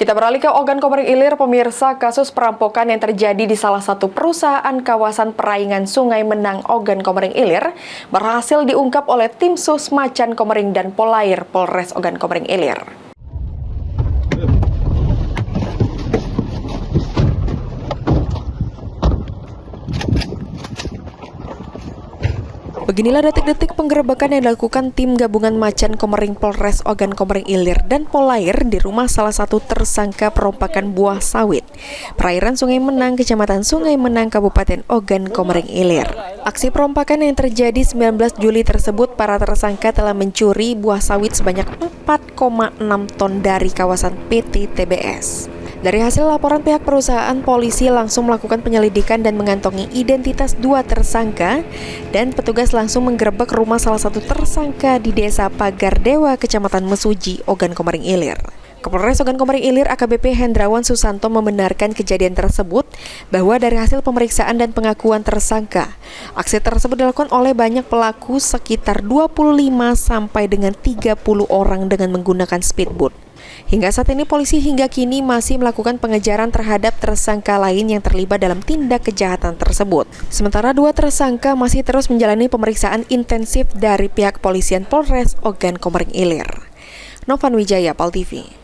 Kita beralih ke Ogan Komering Ilir, pemirsa. Kasus perampokan yang terjadi di salah satu perusahaan kawasan perairan Sungai Menang Ogan Komering Ilir berhasil diungkap oleh tim Sus Macan Komering dan Polair Polres Ogan Komering Ilir. Beginilah detik-detik penggerebekan yang dilakukan tim gabungan Macan Komering Polres Ogan Komering Ilir dan Polair di rumah salah satu tersangka perompakan buah sawit, perairan Sungai Menang, Kecamatan Sungai Menang, Kabupaten Ogan Komering Ilir. Aksi perompakan yang terjadi 19 Juli tersebut, para tersangka telah mencuri buah sawit sebanyak 4,6 ton dari kawasan PT TBS. Dari hasil laporan pihak perusahaan, polisi langsung melakukan penyelidikan dan mengantongi identitas dua tersangka, dan petugas langsung menggerebek rumah salah satu tersangka di Desa Pagar Dewa, Kecamatan Mesuji, Ogan Komering Ilir. Kapolres Ogan Komering Ilir AKBP Hendrawan Susanto membenarkan kejadian tersebut, bahwa dari hasil pemeriksaan dan pengakuan tersangka, aksi tersebut dilakukan oleh banyak pelaku sekitar 25 sampai dengan 30 orang dengan menggunakan speedboat. Hingga saat ini polisi hingga kini masih melakukan pengejaran terhadap tersangka lain yang terlibat dalam tindak kejahatan tersebut. Sementara dua tersangka masih terus menjalani pemeriksaan intensif dari pihak kepolisian Polres Ogan Komering Ilir. Novan Wijaya, PAL TV.